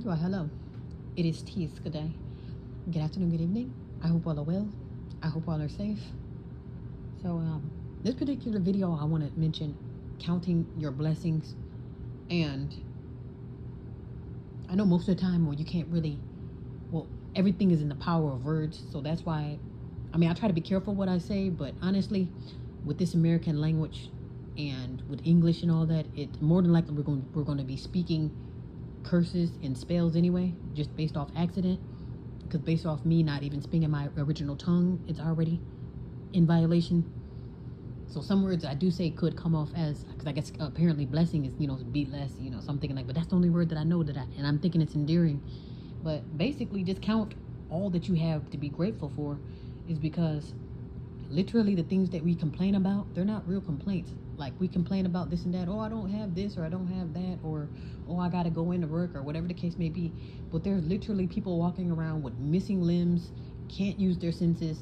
you are. Hello. It is Tease. Good day. Good afternoon. Good evening. I hope all are well. I hope all are safe. So, this particular video, I want to mention counting your blessings. And I know most of the time, you can't really, everything is in the power of words. So that's why, I try to be careful what I say, but honestly, with this American language and with English and all that, it more than likely we're going to be speaking curses and spells anyway, just based off accident, because based off me not even speaking my original tongue, it's already in violation. So some words I do say could come off as, because I guess apparently blessing is, be less, so I'm thinking like, but that's the only word that I know and I'm thinking it's endearing. But basically just count all that you have to be grateful for, is because literally the things that we complain about, they're not real complaints. Like, we complain about this and that, oh, I don't have this, or I don't have that, or oh, I gotta go into work, or whatever the case may be. But there's literally people walking around with missing limbs, can't use their senses,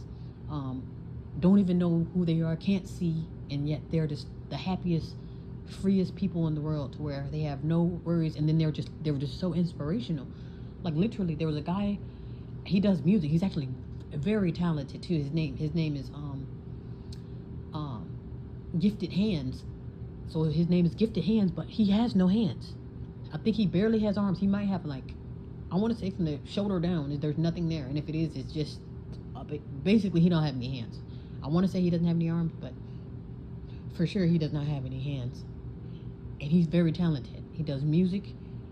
don't even know who they are, can't see, and yet they're just the happiest, freest people in the world, to where they have no worries, and then they were just so inspirational. Like, literally, there was a guy, he does music, he's actually very talented too. His name is Gifted Hands. So his name is Gifted Hands, but he has no hands. I think he barely has arms. He might have, like, I want to say from the shoulder down, there's nothing there, and if it is, it's just basically he don't have any hands. I want to say he doesn't have any arms, but for sure he does not have any hands. And he's very talented. He does music,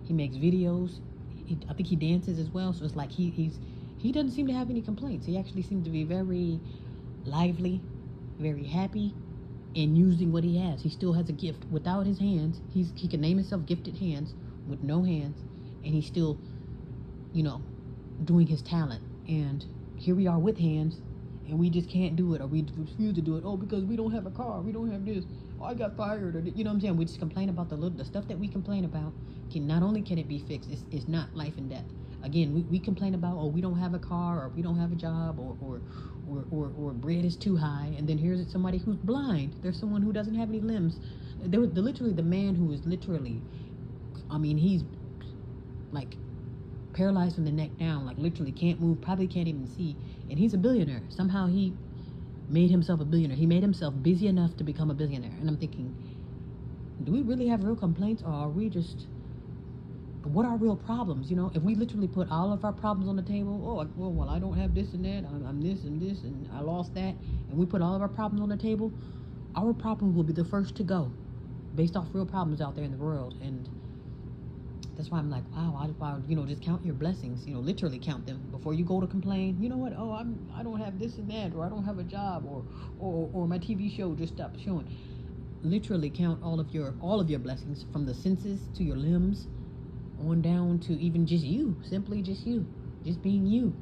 he makes videos, I think he dances as well. So it's like he doesn't seem to have any complaints. He actually seems to be very lively, very happy, and using what he has. He still has a gift. Without his hands, he can name himself Gifted Hands, with no hands, and he's still, doing his talent. And here we are with hands, and we just can't do it, or we refuse to do it. Oh, because we don't have a car, we don't have this. Oh, I got fired, or you know what I'm saying? We just complain about the stuff that we complain about. Not only can it be fixed, it's not life and death. Again, we complain about, oh, we don't have a car, or we don't have a job, or bread is too high, and then here's somebody who's blind. There's someone who doesn't have any limbs. There was literally the man who is literally, he's like paralyzed from the neck down, like literally can't move, probably can't even see, and he's a billionaire. Somehow he made himself a billionaire. He made himself busy enough to become a billionaire. And I'm thinking, do we really have real complaints, or are we just, what are real problems? If we literally put all of our problems on the table, well, I don't have this and that, I'm this and this, and I lost that, and we put all of our problems on the table, our problems will be the first to go, based off real problems out there in the world. And that's why I'm like, wow, just count your blessings, literally count them before you go to complain. You know what? Oh, I don't have this and that, or I don't have a job, or my TV show just stopped showing. Literally count all of your blessings, from the senses to your limbs, on down to even just you, simply just you, just being you,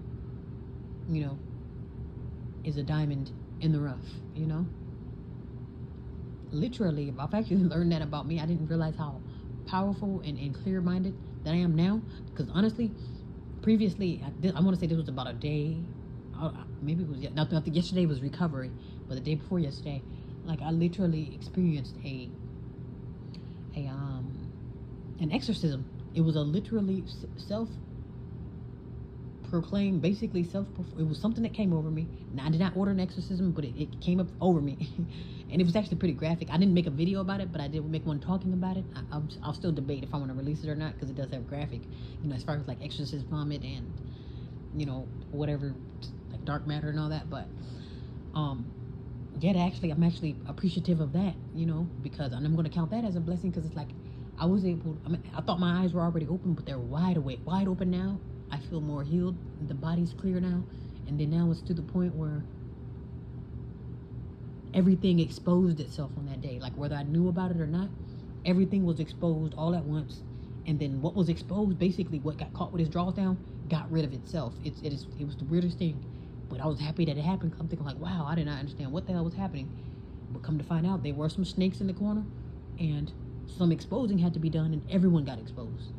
is a diamond in the rough, Literally, I've actually learned that about me. I didn't realize how powerful and clear-minded that I am now, because honestly, previously, I want to say this was about a day, maybe it was, not yesterday was recovery, but the day before yesterday, like, I literally experienced an exorcism. It was a literally self-proclaimed, basically it was something that came over me. Now, I did not order an exorcism, but it came up over me. And it was actually pretty graphic. I didn't make a video about it, but I did make one talking about it. I'll still debate if I want to release it or not, because it does have graphic, as far as like exorcist vomit and, whatever, like dark matter and all that. But, yeah, I'm actually appreciative of that, because I'm going to count that as a blessing, because it's like, I was able, I thought my eyes were already open, but they're wide open now. I feel more healed. The body's clear now. And then now it's to the point where everything exposed itself on that day. Like, whether I knew about it or not, everything was exposed all at once. And then what was exposed, basically what got caught with his drawers down, got rid of itself. It was the weirdest thing. But I was happy that it happened. I'm thinking like, wow, I did not understand what the hell was happening. But come to find out, there were some snakes in the corner, and some exposing had to be done, and everyone got exposed.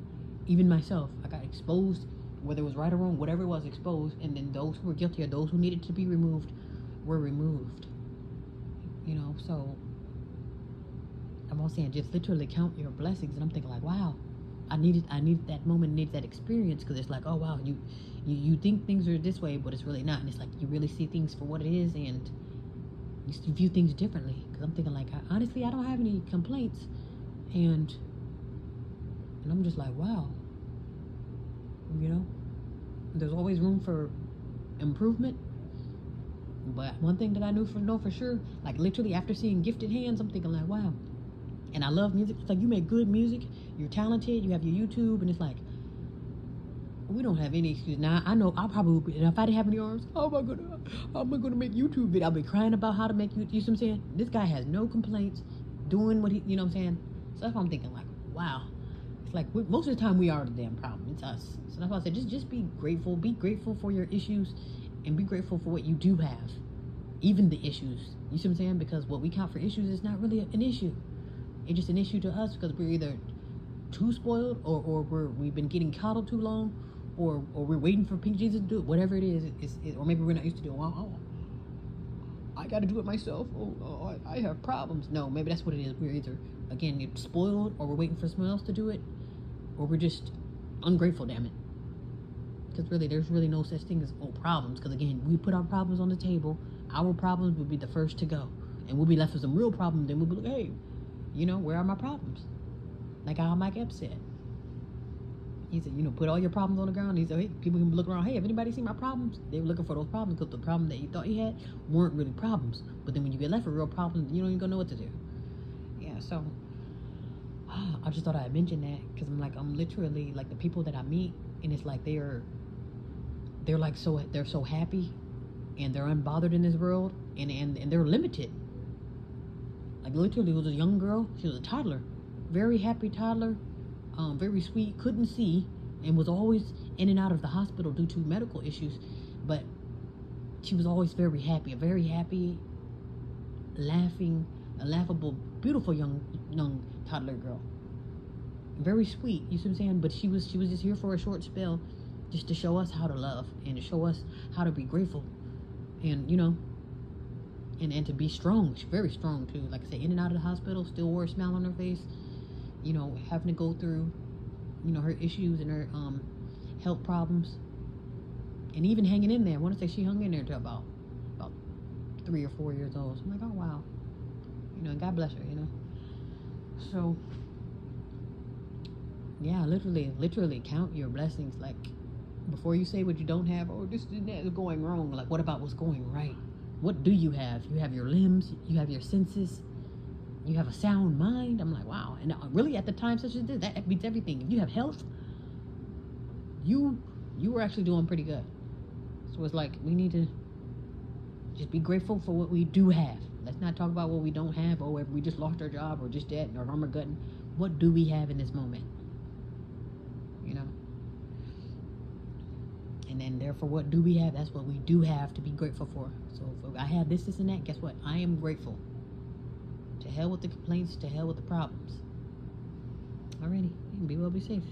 Even myself, I got exposed, whether it was right or wrong, whatever it was, exposed, and then those who were guilty, or those who needed to be removed, were removed. So I'm all saying, just literally count your blessings. And I'm thinking like, wow, I needed that moment, needed that experience, because it's like, oh wow, you think things are this way, but it's really not. And it's like you really see things for what it is, and you view things differently. Because I'm thinking like, honestly, I don't have any complaints, and I'm just like, wow, you know, there's always room for improvement. But one thing that I know for sure, like literally after seeing Gifted Hands, I'm thinking like, wow. And I love music. It's like, you make good music, you're talented, you have your YouTube, and it's like, we don't have any excuse. Now I know I probably, if I didn't have any arms, how am I gonna make YouTube video? I'll be crying about how to make YouTube. You see what I'm saying? This guy has no complaints, doing what he, you know what I'm saying? So that's why I'm thinking like, wow. It's like most of the time we are the damn problem. It's us. So that's why I said just be grateful. Be grateful for your issues, and be grateful for what you do have, even the issues. You see what I'm saying? Because what we count for issues is not really an issue. It's just an issue to us because we're either too spoiled, or we've been getting coddled too long, or we're waiting for Pink Jesus to do it. Whatever it is, or maybe we're not used to doing. Oh, I got to do it myself. I have problems. No, maybe that's what it is. We're either, again, spoiled, or we're waiting for someone else to do it, or we're just ungrateful. Damn it. Because really, there's really no such thing as problems. Because again, we put our problems on the table. Our problems will be the first to go, and we'll be left with some real problems. Then we'll be like, hey, you know, where are my problems? Like how Mike Epps said. He said, you know, put all your problems on the ground. He said, hey, people can look around. Hey, have anybody seen my problems? They were looking for those problems because the problem that you thought you had weren't really problems. But then when you get left with real problems, you don't even know what to do. Yeah, so I just thought I'd mention that, because I'm literally like the people that I meet, and it's like they're like they're so happy, and they're unbothered in this world, and they're limited. Like literally, it was a young girl. She was a toddler, very happy toddler, very sweet. Couldn't see, and was always in and out of the hospital due to medical issues. But she was always very happy, laughing, a laughable, beautiful young toddler girl. Very sweet. You see what I'm saying? But she was just here for a short spell, just to show us how to love, and to show us how to be grateful, and you know. And to be strong. She's very strong too. Like I said, in and out of the hospital, still wore a smile on her face. You know, having to go through, you know, her issues and her health problems, and even hanging in there. I want to say she hung in there till about 3 or 4 years old. So I'm like, oh wow, you know, and God bless her, you know. So yeah, literally count your blessings. Like before you say what you don't have, or this and that is going wrong. Like what about what's going right? What do you have? You have your limbs, you have your senses, you have a sound mind. I'm like, wow. And really at the time such as this, that beats everything. If you have health, you were actually doing pretty good. So it's like, we need to just be grateful for what we do have. Let's not talk about what we don't have, or if we just lost our job, or just dead, or Armageddon. What do we have in this moment? You know? And then therefore, what do we have? That's what we do have to be grateful for. So if I have this, and that, guess what? I am grateful. To hell with the complaints, to hell with the problems. Alrighty, be well, be safe.